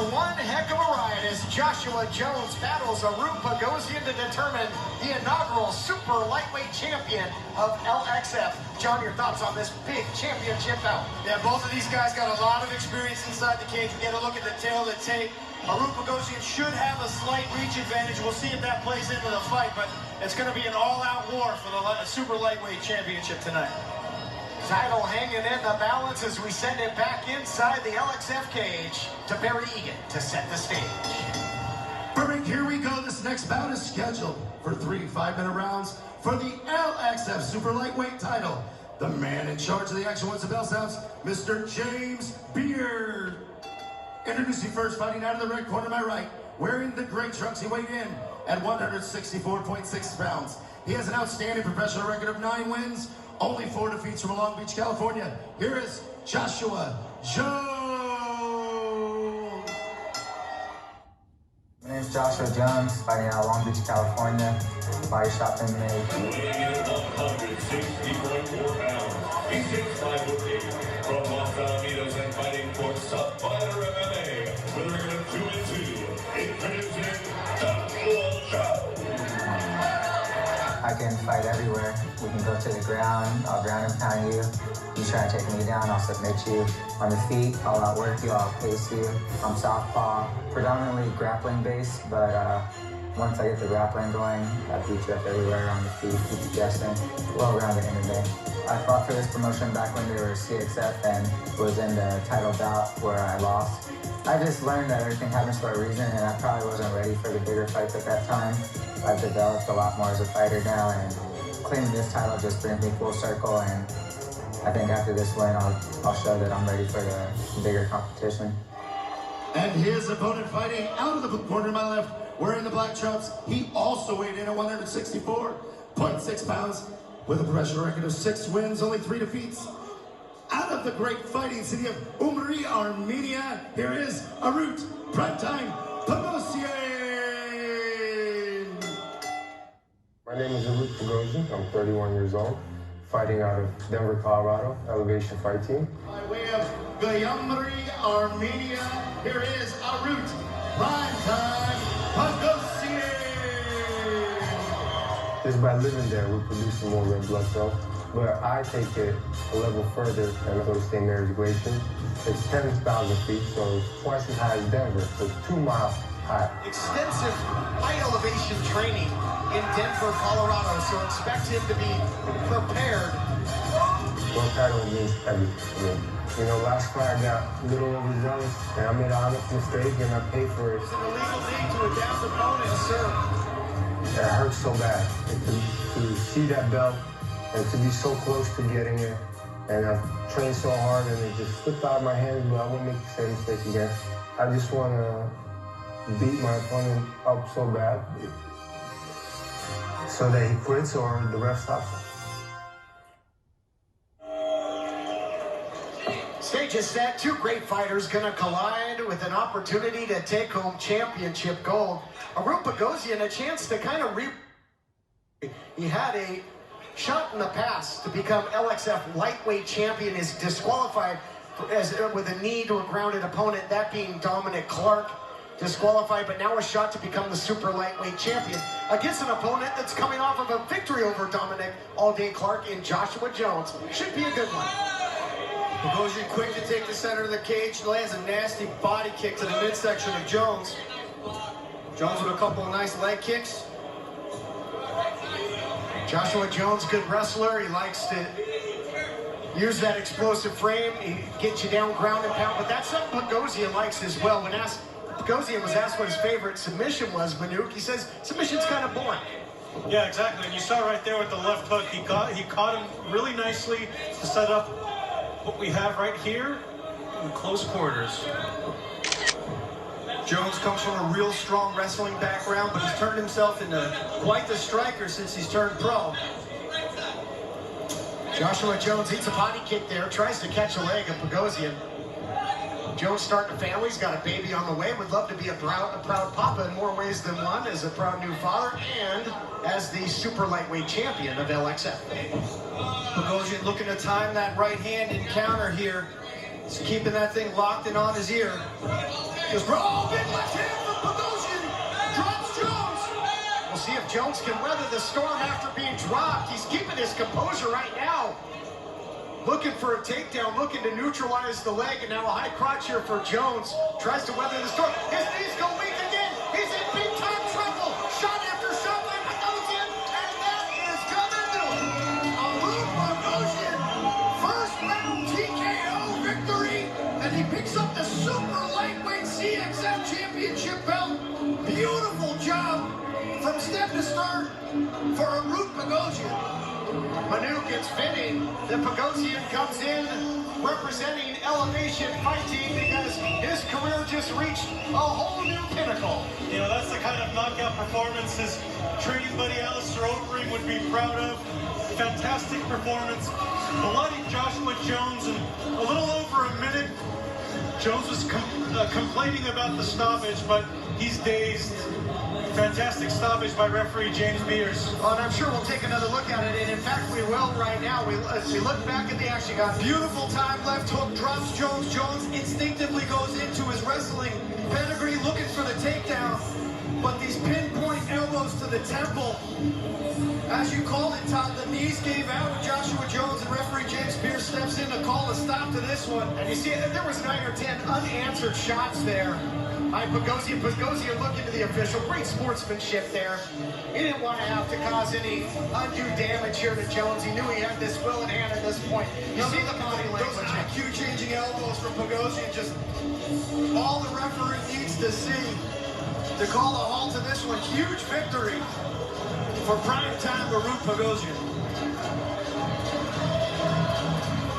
one heck of a ride as Joshua Jones battles Arut Pogosjan to determine the inaugural super lightweight champion of LXF. John, your thoughts on this big championship bout? Yeah, both of these guys got a lot of experience inside the cage. We get a look at the tail of the tape. Arut Pogosjan should have a slight reach advantage. We'll see if that plays into the fight, but it's going to be an all-out war for the super lightweight championship tonight. Title hanging in the balance as we send it back inside the LXF cage to Barry Egan to set the stage. Perfect, here we go. This next bout is scheduled for 3 5-minute rounds for the LXF Super Lightweight title. The man in charge of the action once the bell sounds, Mr. James Beard. Introducing first, fighting out of the red corner to my right, wearing the gray trunks, he weighed in at 164.6 pounds. He has an outstanding professional record of 9 wins, only 4 defeats from Long Beach, California. Here is Joshua Jones. My name is Joshua Jones, fighting out of Long Beach, California. Body shop MMA. Weighing in at 160.4 pounds. He's 6'5" from Los Alamitos and fighting for Subfighter MMA with a record of 2-2. Introducing Joshua Jones. I can fight everywhere. We can go to the ground, I'll ground and pound you. You try to take me down, I'll submit you. On the feet, I'll outwork you, I'll pace you. I'm southpaw, predominantly grappling based, but once I get the grappling going, I beat you up everywhere on the feet, keep you guessing. Well-rounded MMA. I fought for this promotion back when they were CXF and was in the title bout where I lost. I just learned that everything happens for a reason, and I probably wasn't ready for the bigger fights at that time. I've developed a lot more as a fighter now, and claiming this title just brings me full circle, and I think after this win, I'll show that I'm ready for the bigger competition. And his opponent fighting out of the corner to my left, wearing the black trunks, he also weighed in at 164.6 pounds with a professional record of 6 wins, only 3 defeats. Out of the great fighting city of Umri, Armenia, here is Arut Pogosjan. My name is Arut Pogosjan. I'm 31 years old, fighting out of Denver, Colorado, Elevation Fight Team. By way of Gyumri, Armenia, here is Arut Pogosjan. Just by living there, we're producing more red blood cells. But I take it a level further and understand their elevation. It's 10,000 feet, so it's twice as high as Denver, so it's 2 miles high. Extensive high elevation training in Denver, Colorado, so expect him to be prepared. One title means everything to me. You know, last fight I got a little overzealous, and I made an honest mistake, and I paid for it. It's an illegal thing to a downed opponent, sir. And it hurts so bad. And to see that belt, and to be so close to getting it, and I've trained so hard, and it just slipped out of my hands, but I won't make the same mistake again. I just want to beat my opponent up so bad, so that he quits or the ref stops him. Stage is set. 2 great fighters gonna collide with an opportunity to take home championship gold. Arut Pogosjan a chance to kind of He had a shot in the past to become LXF lightweight champion, is disqualified with a knee to a grounded opponent, that being Dominic Clark. Disqualified, but now a shot to become the super lightweight champion against an opponent that's coming off of a victory over Dominic all-day Clark in Joshua Jones. Should be a good one. Pogosjan quick to take the center of the cage, lands a nasty body kick to the midsection of Jones. Jones with a couple of nice leg kicks. Joshua Jones, good wrestler. He likes to use that explosive frame. He gets you down, ground and pound, but that's something Pogosjan likes as well. When Pogosjan was asked what his favorite submission was, Manuk, he says, submission's kind of boring. Yeah, exactly. And you saw right there with the left hook, he caught him really nicely to set up what we have right here in close quarters. Jones comes from a real strong wrestling background, but he's turned himself into quite the striker since he's turned pro. Joshua Jones eats a body kick there, tries to catch a leg of Pogosjan. Jones starting a family, he's got a baby on the way, would love to be a proud papa in more ways than one, as a proud new father and as the super lightweight champion of LXF. Pogosjan looking to time that right hand encounter here. He's keeping that thing locked and on his ear. Just, oh, big left hand from Pogosjan. Drops Jones. We'll see if Jones can weather the storm after being dropped. He's keeping his composure right now. Looking for a takedown, looking to neutralize the leg, and now a high crotch here for Jones. Tries to weather the storm. His knees go weak again. He's in big time trouble. Shot after shot by Pogosjan, and that is gonna do it. Arut Pogosjan, first round TKO victory, and he picks up the super lightweight CXF championship belt. Beautiful job from step to start for Arut Pogosjan. Manu gets fitting that Pogosjan comes in representing Elevation Fighting because his career just reached a whole new pinnacle. You know, that's the kind of knockout performance his training buddy Alistair Overeem would be proud of. Fantastic performance. Bloody Joshua Jones in a little over a minute. Jones was complaining about the stoppage, but he's dazed. Fantastic stoppage by referee James Beers. Oh, and I'm sure we'll take another look at it, and in fact we will right now. As we look back at the action, got Beautiful time, left hook, drops Jones. Jones instinctively goes into his wrestling pedigree looking for the takedown. But these pinpoint elbows to the temple, as you called it, Todd, the knees gave out with Joshua Jones, and referee James Beers steps in to call a stop to this one. And you see that there was 9 or 10 unanswered shots there by Pogosjan. Pogosjan looking to the official. Great sportsmanship there. He didn't want to have to cause any undue damage here to Jones. He knew he had this will in hand at this point. You see the body Those language. IQ changing elbows from Pogosjan, just all the referee needs to see to call a halt to this one. Huge victory for prime time Arut Pogosjan.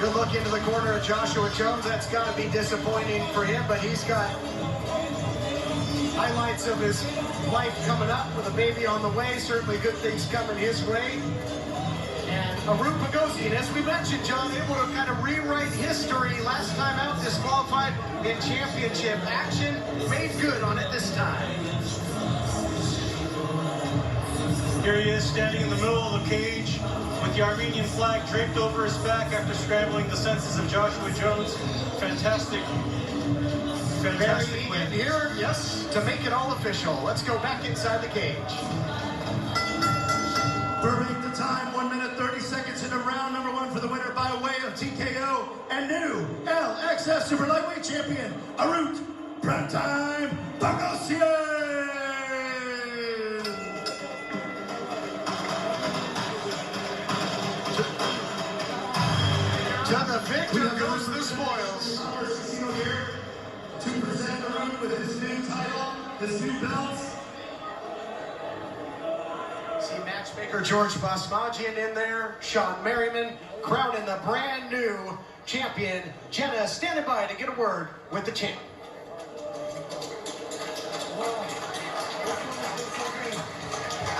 Good look into the corner of Joshua Jones. That's got to be disappointing for him, but he's got highlights of his life coming up with a baby on the way. Certainly good things coming his way. And Arut Pogosjan, as we mentioned, John, able to kind of rewrite history. Last time out, disqualified in championship action. Made good on it this time. Here he is standing in the middle of the cage with the Armenian flag draped over his back after scrambling the senses of Joshua Jones. Fantastic Very win. eager here, yes, to make it all official. Let's go back inside the cage. Perfect the time, 1 minute 30 seconds into round number 1 for the winner by way of TKO and new LXF Super Lightweight Champion, Arut Primetime Pogosjan! To the victor goes the spoils. Our casino here to present Arut with his new title, his new belts. See matchmaker George Basmajian in there, Sean Merriman crowning the brand new champion. Jenna standing by to get a word with the champ.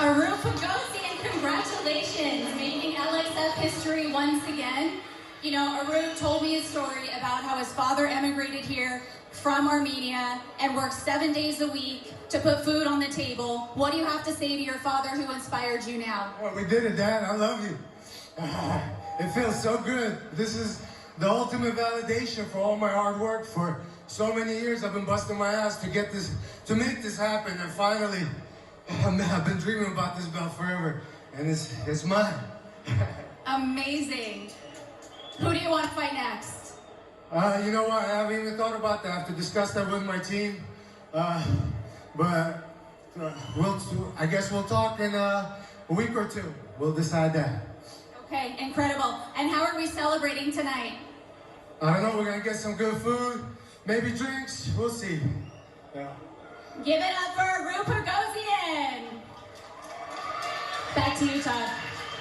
Arut Pogosjan, congratulations, making LXF history once again. You know, Arut told me a story about how his father emigrated here from Armenia and worked 7 days a week to put food on the table. What do you have to say to your father who inspired you now? Well, we did it, Dad. I love you. It feels so good. This is the ultimate validation for all my hard work. For so many years, I've been busting my ass to get this, to make this happen. And finally, I've been dreaming about this belt forever. And it's mine. Amazing. Who do you want to fight next? You know what? I haven't even thought about that. I have to discuss that with my team. But I guess we'll talk in a week or two. We'll decide that. Okay, incredible. And how are we celebrating tonight? I don't know. We're gonna get some good food, maybe drinks. We'll see. Yeah. Give it up for Arut Pogosjan. Back to you, Todd.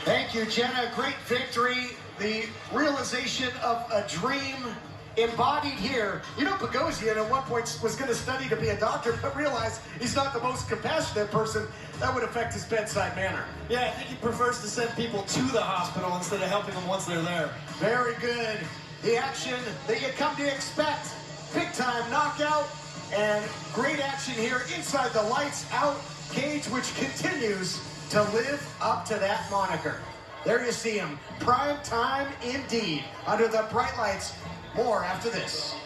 Thank you, Jenna. Great victory. The realization of a dream embodied here. You know, Pogosjan at one point was going to study to be a doctor, but realized he's not the most compassionate person. That would affect his bedside manner. Yeah, I think he prefers to send people to the hospital instead of helping them once they're there. Very good. The action that you come to expect. Big time knockout and great action here inside the lights out cage, which continues to live up to that moniker. There you see him. Prime time indeed. Under the bright lights More after this.